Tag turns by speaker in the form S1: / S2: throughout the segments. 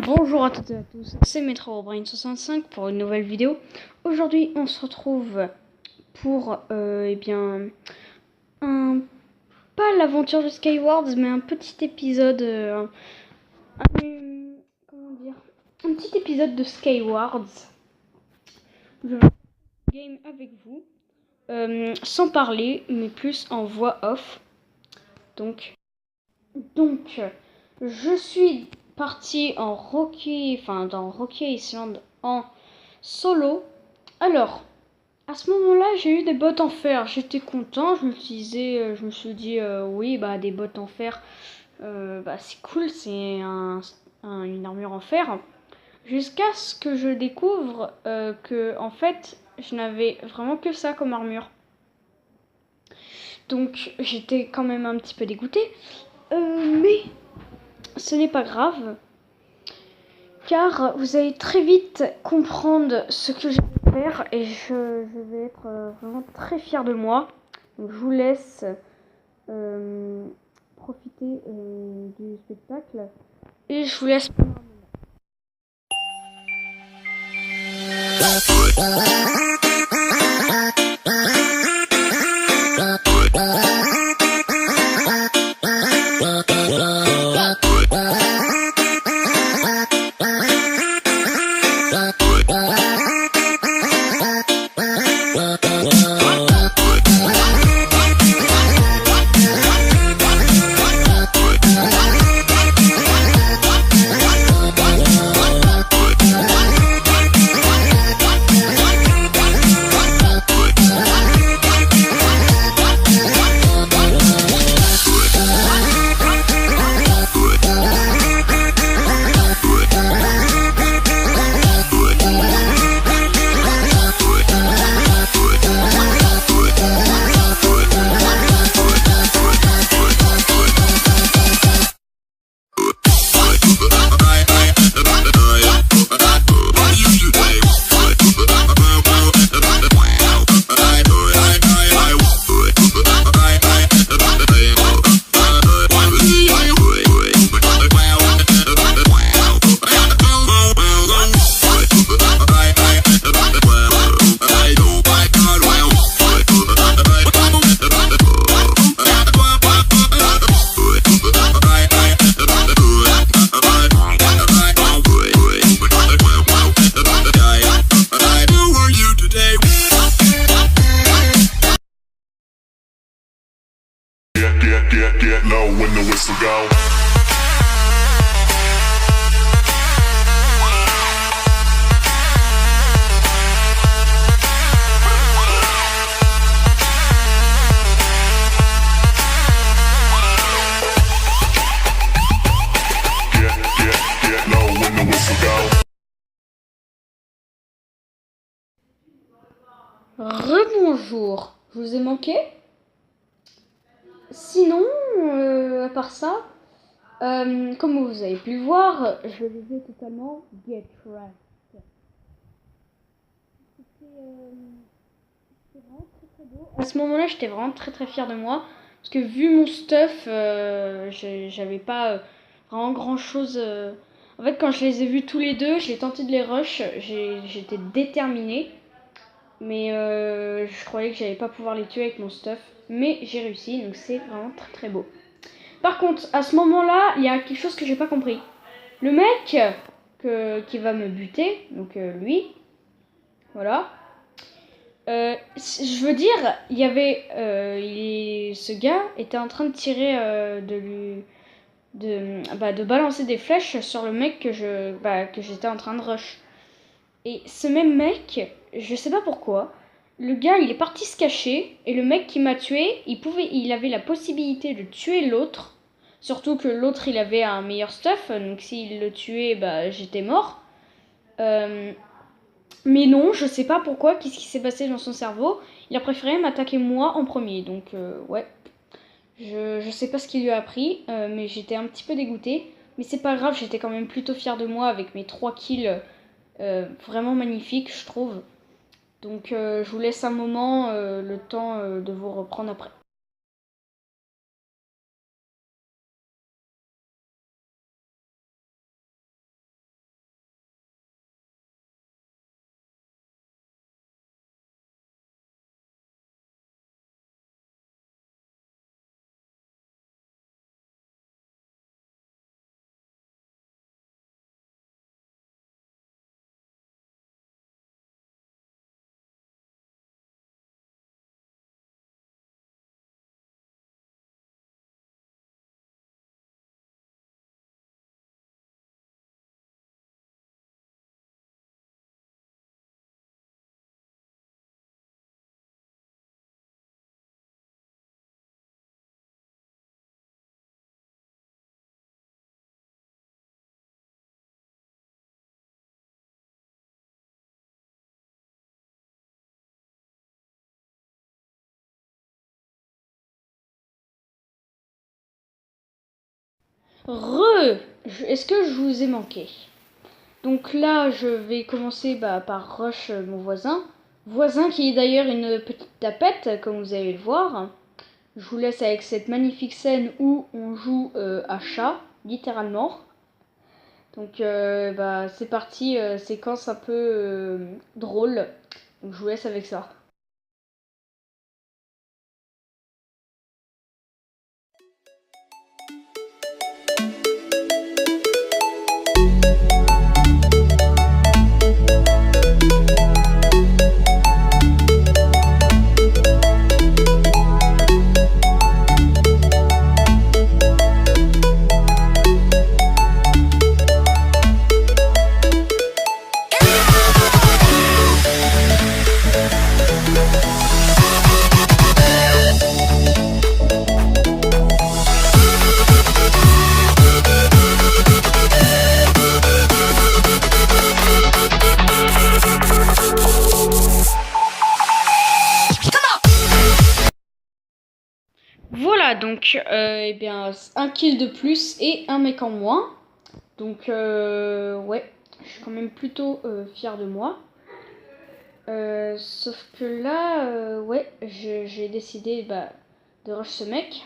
S1: Bonjour à toutes et à tous, c'est MetroBrain65 pour une nouvelle vidéo. Aujourd'hui, on se retrouve pour, pas l'aventure de Skyward, mais un petit épisode, un petit épisode de Skyward. Je vais game avec vous, sans parler, mais plus en voix off. Donc, je suis parti en dans Rocky Island en solo. Alors, à ce moment-là, j'ai eu des bottes en fer. J'étais content. Je me suis dit, oui, bah des bottes en fer, c'est cool. C'est une armure en fer. Jusqu'à ce que je découvre que, en fait, je n'avais vraiment que ça comme armure. Donc, j'étais quand même un petit peu dégoûtée. Mais ce n'est pas grave, car vous allez très vite comprendre ce que je vais faire et je vais être vraiment très fière de moi. Donc, je vous laisse profiter du spectacle et je vous laisse.
S2: Get low when the whistle go. Get low when the whistle go.
S1: Rebonjour, je vous ai manqué. Sinon, à part ça, comme vous avez pu le voir, je lisais totalement Get Wrecked. C'était vraiment très très beau. À ce moment-là, j'étais vraiment très très fière de moi. Parce que vu mon stuff, j'avais pas vraiment grand chose. En fait, quand je les ai vus tous les deux, j'ai tenté de les rush. J'étais déterminée. Mais je croyais que j'allais pas pouvoir les tuer avec mon stuff. Mais j'ai réussi, donc c'est vraiment très très beau. Par contre, à ce moment-là, il y a quelque chose que j'ai pas compris. Le mec qui va me buter, donc lui, voilà. Je veux dire, il y avait ce gars était en train de tirer de balancer des flèches sur le mec que j'étais en train de rush. Et ce même mec, je sais pas pourquoi, le gars il est parti se cacher et le mec qui m'a tué, il avait la possibilité de tuer l'autre. Surtout que l'autre il avait un meilleur stuff, donc s'il le tuait, j'étais mort. Mais non, je sais pas pourquoi, qu'est-ce qui s'est passé dans son cerveau. Il a préféré m'attaquer moi en premier, donc ouais. Je sais pas ce qu'il lui a appris, mais j'étais un petit peu dégoûtée. Mais c'est pas grave, j'étais quand même plutôt fière de moi avec mes 3 kills vraiment magnifiques, je trouve. Donc je vous laisse un moment, le temps de vous reprendre après. Est-ce que je vous ai manqué? Donc là, je vais commencer par rush mon voisin. Voisin qui est d'ailleurs une petite tapette, comme vous allez le voir. Je vous laisse avec cette magnifique scène où on joue à chat, littéralement. Donc c'est parti, séquence un peu drôle. Donc je vous laisse avec ça. Voilà, donc, eh bien, un kill de plus et un mec en moins. Donc, ouais, je suis quand même plutôt fière de moi. Sauf que là, ouais, j'ai décidé de rush ce mec.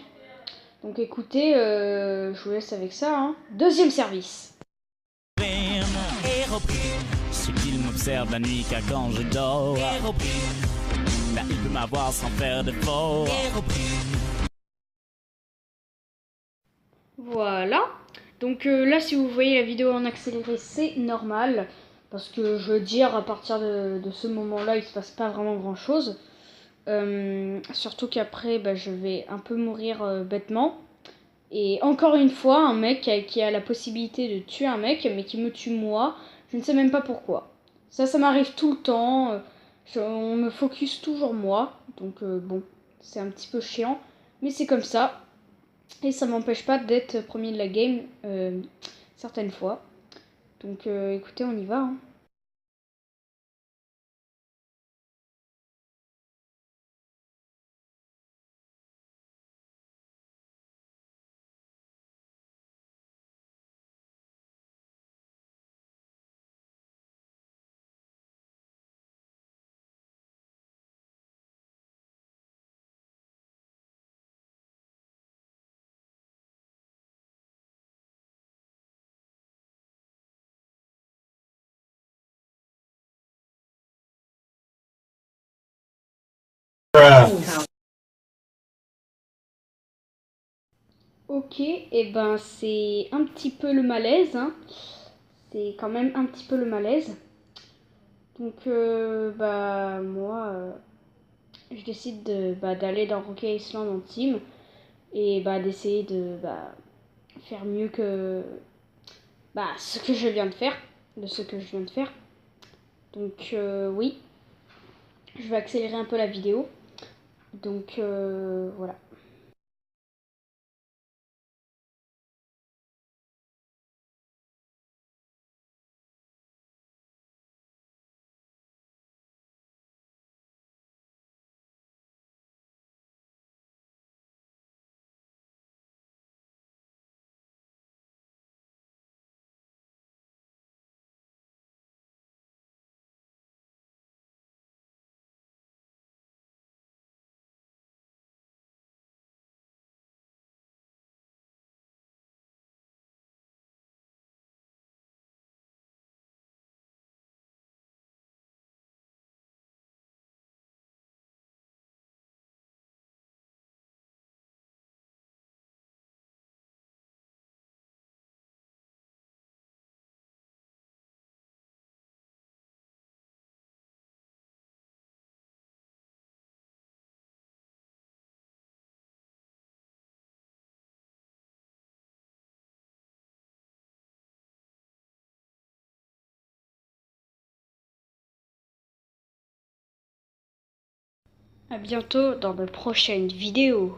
S1: Donc, écoutez, je vous laisse avec ça. Hein. Deuxième service.
S3: Ce qu'il m'observe la nuit car quand je dors, là il peut m'avoir sans faire d'effort.
S1: Voilà. Donc là, si vous voyez la vidéo en accéléré, c'est normal. Parce que je veux dire, à partir de ce moment-là, il se passe pas vraiment grand-chose. Surtout qu'après, je vais un peu mourir bêtement. Et encore une fois, un mec qui a la possibilité de tuer un mec, mais qui me tue moi, je ne sais même pas pourquoi. Ça m'arrive tout le temps. On me focus toujours moi. Donc bon, c'est un petit peu chiant. Mais c'est comme ça. Et ça m'empêche pas d'être premier de la game certaines fois. Donc écoutez, on y va. Hein. Ok, et ben c'est un petit peu le malaise. Hein. C'est quand même un petit peu le malaise. Donc moi je décide d'aller dans Rocky Island en team et d'essayer de faire mieux que ce que je viens de faire, de ce que je viens de faire. Donc oui, je vais accélérer un peu la vidéo. Donc voilà. À bientôt dans de prochaines vidéos.